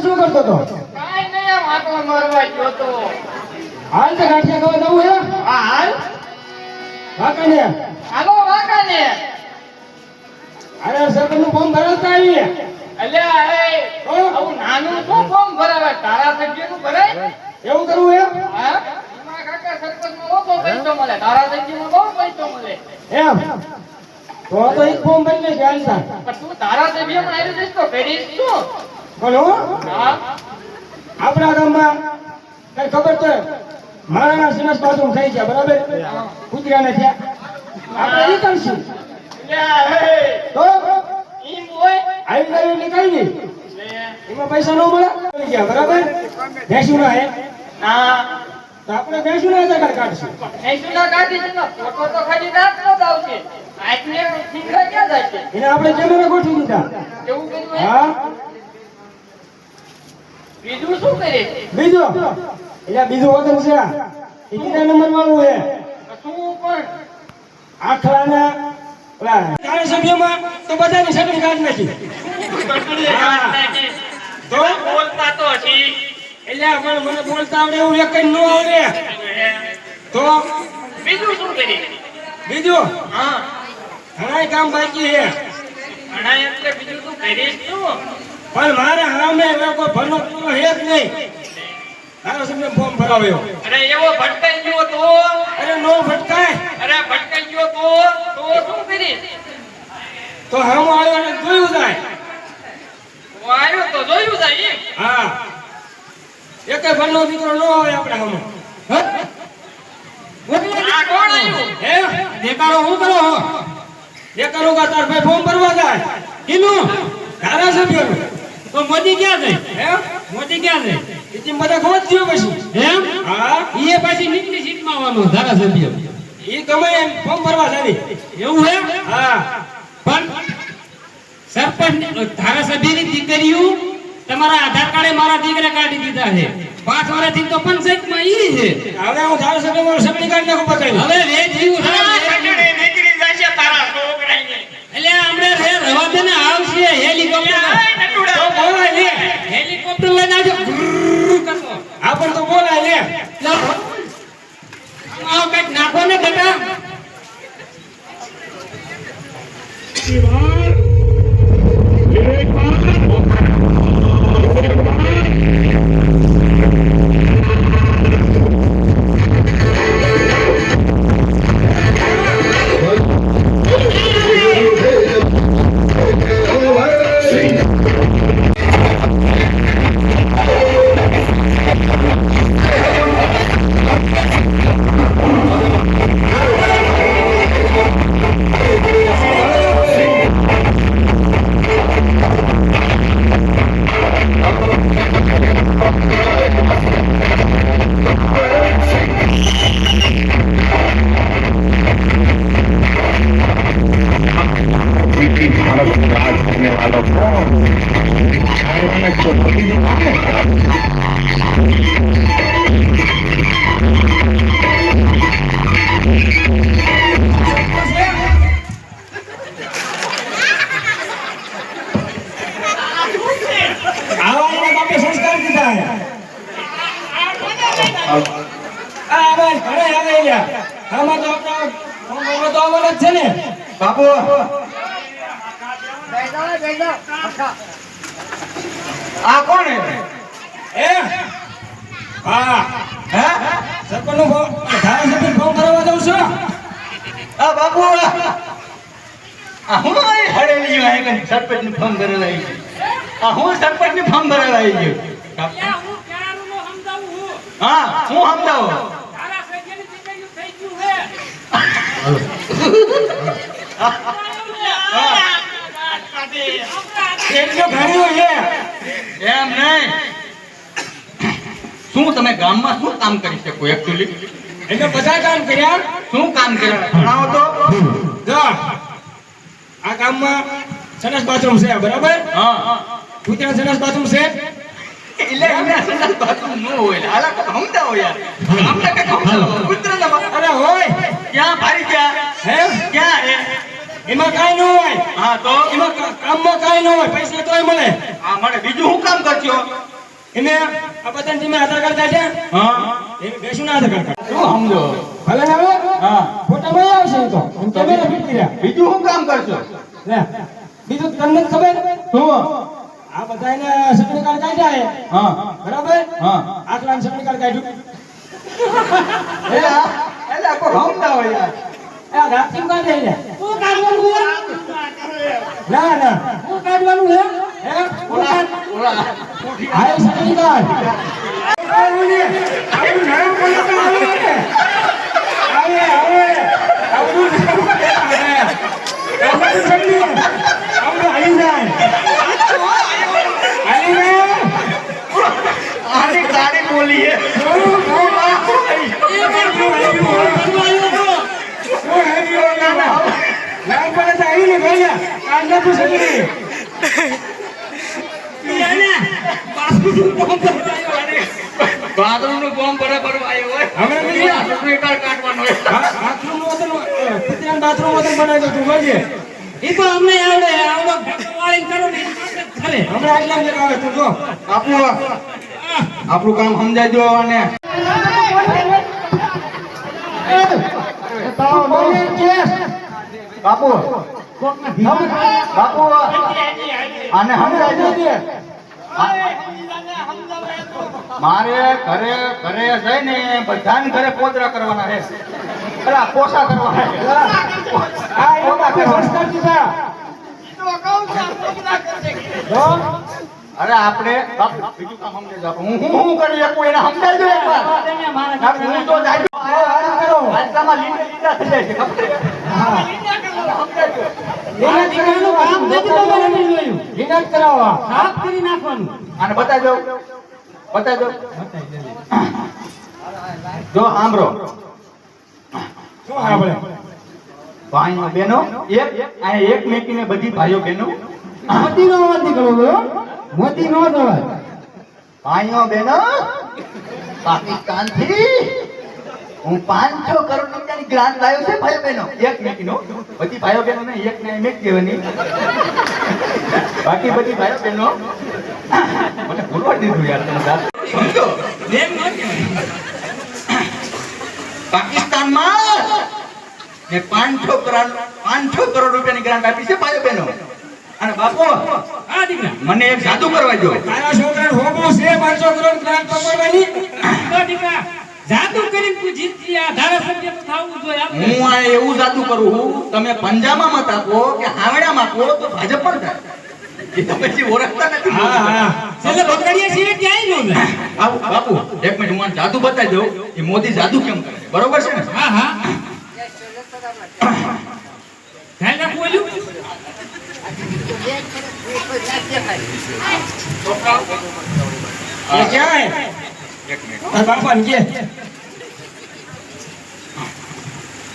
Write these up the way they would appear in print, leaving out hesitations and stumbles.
શું કરતો તો? કાઈ નહીં આમ આટો મારવા ગયો તો. હાલ તો ગાંઠિયા ખાવા જવું હે? હા હાલ. વાકાને હાલો વાકાને. અરે સરપંચનું ફોર્મ ભરાવતા આવીએ. અલ્યા એ આવું નાનું શું ફોર્મ ભરાવે? તારા સભ્યનું ભરાય? એવું કરવું હે? હા? એમાં કાકા સરપંચમાં ઓછો પૈસો મળે. તારા સભ્યમાં બહુ પૈસો મળે. એમ તો એક ફોર્મ ભરીને જ હાલતા. પણ તું તારા સભ્યમાં આવી જઈશ તો કરીશ શું? પણ હું હા? આપણા ગામમાં કઈ ખબર તો મારાના સિનસ બાથરૂમ થઈ ગયા બરાબર, કૂતરાને થયા આપણે ઈ કરશું અલ્યા એ તો ઈમ હોય? આવી ગયું એટલે કઈ નહીં, લે. એમાં પૈસા ન મળે થઈ ગયા બરાબર. ભેંસું ના હે ના. તો આપણે ભેંસું ના આધાર કાર્ડ કાઢશું. એસુના કાઢી છે ને ફોટો તો ખાલી નાખનો જ આવશે. આટલે ફિંગર ક્યાં જાય છે? એને આપણે કેમેરા ગોઠવી દીધા. એવું કર્યું હે? હા બીજું શું કરે? બીજો એટલે બીજું વતન છે આ. એ કેટલા નંબર વાળું હે? શું પણ આખલાના ઓલા ધારાસભ્યમાં તો બધાની સગડી કાઢ નાખી. તો બોલતા તો ઠીક. એટલે મને બોલતા આવડે એવું એક ન આવડે તો બીજું શું કરે? બીજું હા. ઘણા કામ બાકી છે ઘણા એટલે બીજું તું કરીશ શું? પણ મારે હામે લોકો ભરનો પૂરો હે જ નહીં. ધારાસભ્ય ફોર્મ ભરાવ્યો. અરે એવો ભટકાઈ ગયો તો? અરે નો ભટકાય અરે ભટકાઈ ગયો તો શું કરીશ? તો હામો આવ્યો ને જોયું જાય. હું આવ્યો તો જોયું જાય એમ? હા એકે ભરનો દીકરો ન આવે આપણે હામો. આ કોણ આવ્યું? હે દેખાડો હું કરો હો? દેખાડો કા તાર ભાઈ ફોર્મ ભરવા જાય. કીનું ધારાસભ્યનું. તો મોદી ક્યાં જાય? હે મોદી ક્યાં જાય? ઇતિમ બધા ખોટ થયો પછી. એમ? હા ઈ પાછી નીચલી સીટમાં આવવાનો ધારાસભ્ય. ઈ ગમે એમ ફોર્મ ભરવા જાય. એવું હે? હા પણ સરપંચ ધારાસભ્યની દીકરીઓ તમારા આધાર કાર્ડે મારા દીકરા કાઢી દીધા છે. 5 વર્ષથી તો પંચાયતમાં ઈ છે. હવે હું ધારાસભ્યમાં સગડી કાઢી નાખું બતાવી. હવે રેત જીવું છે. નીકળી જશે તારા છોકરાને. એટલે હમણે રે રવા દે ને આવશે હેલિકોપ્ટર. તો બોલાય લે. હેલિકોપ્ટર લઈને આવજો. ગ્રુરર કરતો. આપણ તો બોલાય લે. આવો કઈક નાખો ને બેટા. भारत में राज करने वालों को छाया चौधरी આવા બાપે સંસ્કાર દીધા હે. આ બસ ઘરે આવે લ્યા. આમાં તો આપણા ફોર્મ તો આવવાના જ છે ને બાપુ. આ કોણ હે? એ હા હે સરપંચનું ફોર્મ ધારાસભ્ય ફોર્મ ભરવા જાઉં છું. આ બાપુ આ હું અહીં હડેલી આવ્યો કે સરપંચનું ફોર્મ ભરેલા આવી ગયું. આ હું સરપંચનું ફોર્મ ભરેલા આવી ગયું. હું ક્યારનો સમજાવું હું. હા હું સમજાવો. ધારાસભ્યની દીકરીઓ થઈ ગયું હે. એટલો ઘણ્યો છે એમ નહીં. શું તમે ગામમાં શું કામ કરી શકો એકચ્યુઅલી? એને બધા કામ કર્યા. શું કામ કર્યા જણાવો તો. જો આ ગામમાં સરસ બાથરૂમ છે બરાબર. હા કૂતરા સરસ બાથરૂમ છે. એટલે એમને સંડાસ બાથરૂમ ન હોય. હાલા કોક સમજાવો યાર. અમને કઈ સમજાવો. કૂતરાના બાથરૂમ અરે હોય ક્યાં ભારી ગયા? હે ક્યાં હે? એમાં કાઈ ન હોય. હા તો એમાં કામમાં કાઈ ન હોય, પૈસા તોય મળે. આ મને બીજું શું કામ કરજો? એને આ બધાને તમે આધાર કાર્ડ કાઢ્યા હા એને બેસું ના આધાર કાર્ડ શું સમજો ભલે ને હવે હા ફોટામાં આવશે એ તો એમ કેમેરા ફિટ કર્યા બીજું શું કામ કરશો લે બીજું તમને જ ખબર શું આ બધા એને સગડી કાર્ડ કાઢ્યા હે હા બરાબર હા આટલા સગડી કાર્ડ કાઢ્યું એટલે કોઈ સમજાવો યાર આ રાતીમ કાઢે લે તું કાઢવાનું હે ના ના તું કાઢવાનું હે હે ઓલા આ સગડી કાર્ડ આવું નામ બોલો તો આવે ને આવે આવું સગડી આવું હાલી જાય હાલી જાય આની ગાડી બોલીએ બાથરૂમનું બોમ્બ બરાબર આવ્યો હોય ચૂંટણી કાર્ડ કાઢવાનો હોય ઈ તો અમને આવડે આવડો વાળી કરો ને ચાલે આપણું કામ સમજાજો અને બાપુ બાપુ આને સમજાજો મારે ઘરે જઈને બધાને ઘરે પોતરા કરવાના છે અલા પોસા કરવાના અરે આપણે બાપુ બીજું કામ સમજાજો હું કરી શકું એને સમજાજો એકવાર બાપુ, હું તો જાય આજકાલમાં લીંડા થઈ જાય છે ખબર છે? સમજાજો. એના દીકરાનું કામ નથી તો મને નહીં જોયું સાફ કરી નાખવાનું આને બતાજો જો સાંભળો ભાઈઓ બહેનો એક મેકીને બધી ભાઈઓ બહેનો મોતી નો અવાજ નીકળવો મોતી નો અવાજ ભાઈઓ બહેનો પાકિસ્તાન થી હું 500 કરોડ રૂપિયાની ગ્રાન્ટ લાવ્યો છે ભાઈઓ બહેનો એક મેકીનો બધી ભાઈઓ બહેનો ને એક ને મેક દેવાની બાકી બધી ભાઈઓ બહેનો મને ભૂલવા દીધું યાર તમે વાત સમજો એમ ન કહેવાય પાકિસ્તાનમાં ને 500 કરોડ રૂપિયાની ગ્રાન્ટ આપી છે ભાઈઓ બહેનો અને બાપુ આ દીકરા મને એક જાદુ કરવા દો તારા છોકરાને હોબો છે 500 કરોડ ગ્રાન્ટ પકડવાની તો દીકરા જાદુ કરીને તું જીતી આ ધારાસભ્ય તો થાવું જોઈએ આપણે હું આ એવું જાદુ કરું છું તમે પંજાબમાં મત આપો કે હાવડામાં આપો તો ભાજપ પણ થાય એ તો પછી ઓળખતા નથી છેલ્લે બગડીએ છીએ ક્યાંય ન જાય આવું બાપુ એક મિનિટ હું આ જાદુ બતાવી દઉં એ મોદી જાદુ કેમ કરે છે. બરોબર છે ને હા હા ધ્યાન રાખવું ઓલું એ ક્યાં હે એક મિનિટ તારા બાપાને કે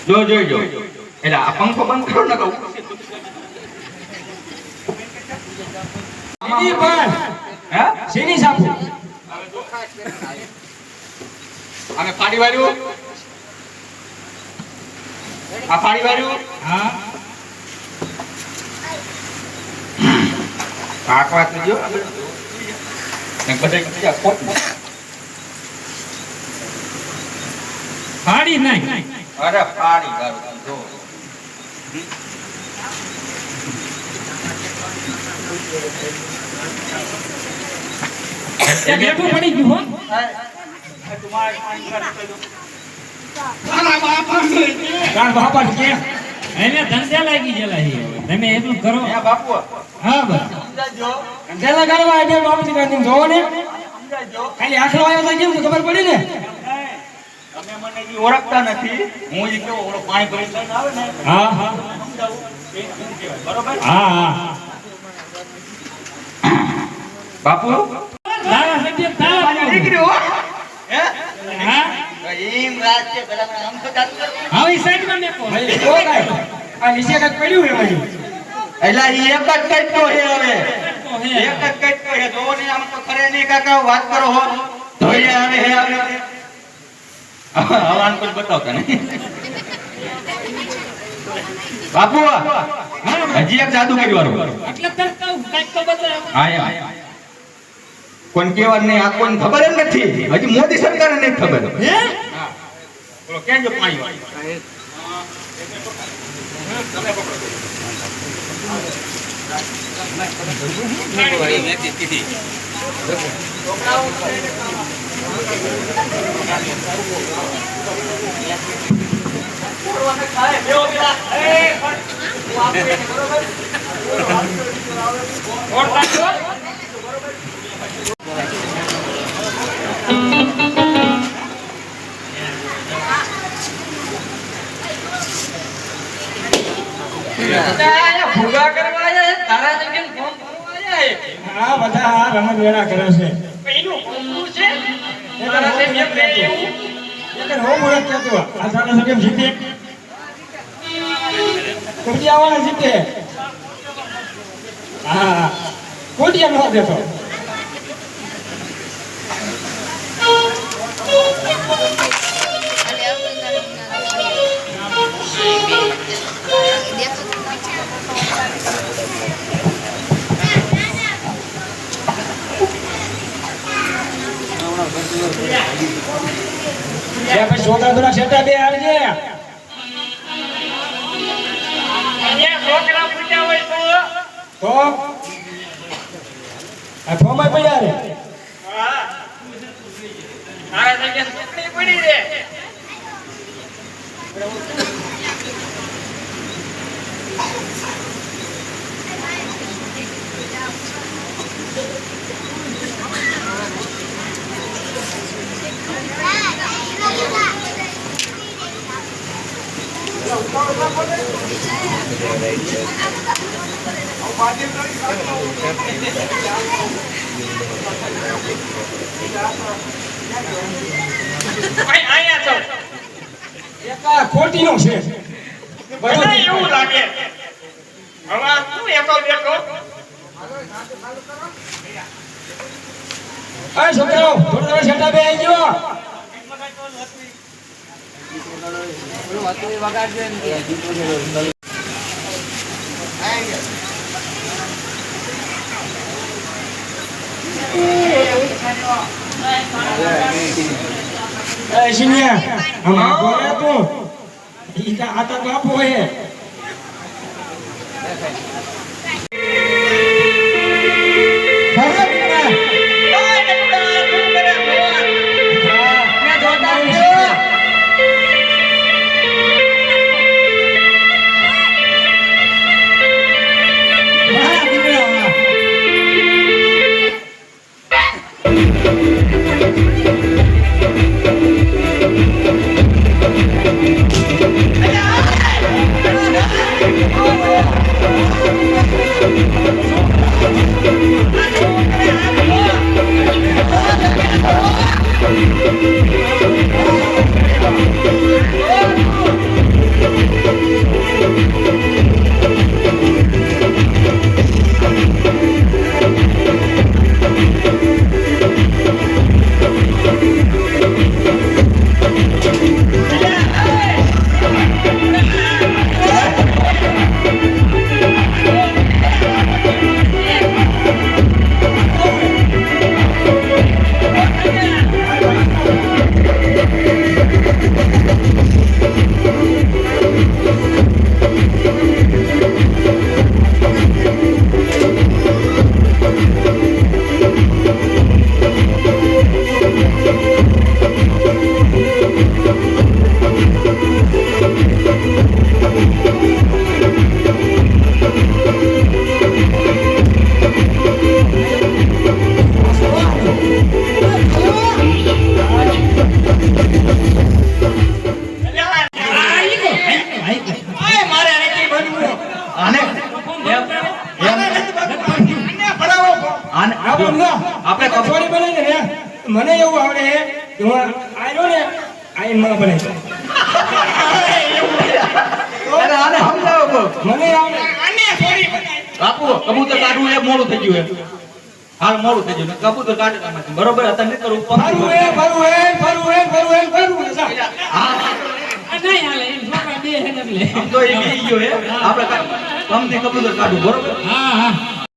જો એટલે આ પંખો બંધ કરો ને કહું દીદી પણ હે સીની સાપુ અને ફાડી વાળ્યું આ ફાડી વાળ્યું હા કાકવા જો ને બધા બીજા ખોટ ફાડી નાખ અરે ફાડી વાળું જો એ બેઠું પડી ગયું હો તારા બાપાને કે એને ધંધે લાગી ગયેલા છે હવે. તમે એટલું કરો હે બાપુ હા બસ સમજાજો ધંધા કરવા એટલે બાપુજી ગાંધી જોવો ને સમજાજો ખાલી આખલો આવ્યો તો કેમ છે ખબર પડી ને તમે મને ઈ ઓળખતા નથી હું ઈ કેવો ઓલો પાણી ભરી લઈને આવે ને હા હા સમજાવું એ શું કહેવાય બરોબર હા હા બાપુ ધારાસભ્ય તારા દીકરી હો હે હા એમ રાજ છે પેલા મને આમ તો જાતું કર. હવે ઈ સાઈડમાં મેકો ભાઈ ઓ કાંઈ આ નીચે કાંઈક પડ્યું હે બાજુ એલા ઈ એક જ કઈટો હે હવે તો હે એક જ કઈટો હે જોવો ને આમ તો ખરે નહીં કાકા વાત કરો હો ધોઈએ આવે હે આવે હવાન કોઈ બતાવતા નહીં બાપુ હજી એક જાદુ કર્યું એટલે તરત કહું, કાંઈક તો બદલાય. હા કોણ કેવા નહીં આ કોઈને ખબર જ નથી હજી મોદી સરકારને નથી ખબર હે બોલો ક્યાં જો પાણી વાળી ભૂગા કરવા આયા તારા જગ્યાએ ફોન કરવા આયા આ બધા આ રમત વેળા કરે છે એનું ફોન છે તારા તે મેં એવું એટલે હો મુરત કેતો આ સારા સકેમ જીતે કોટી આવવાના જીતે હા કોટિયા ન દેતો એ પછી છોકરા થોડા છેટા બે આવજે અહીંયા છોકરા પૂછ્યા હોય તો આ ફોમાં પડ્યા રે તારા જગ્યાએ છોકરી પડી રે અહીંયા છો એક આ ખોટીનો છે મને એવું લાગે હવે શું એકો બેકો આ છોકરાઓ થોડા છેટા બે આવી ગયો એ સિનિયા હમ બોલે તું ઈ કા આતા બાપો હે આપણે કચોરી બનાવીને રે મને એવું આવડે કે હું આયરો ને આઈન માં બનાવી અરે આને સમજાવો મને આવડે આને થોડી બનાવી બાપુ કબૂતર કાઢવું એ મોડું થઈ ગયું એમ હાલ મોડું થઈ ગયું કબૂતર કાઢી નાખે બરોબર હતા નહીં કરું ફરવું હે ફરવું હે ફરવું હે ફરવું હે ફરવું હે સાહેબ હા નહીં હાલે એમ છોકરા બે હે એટલે આમ તો એ બી ગયો હે આપણે કમથી કબૂતર કાઢવું બરોબર હા હા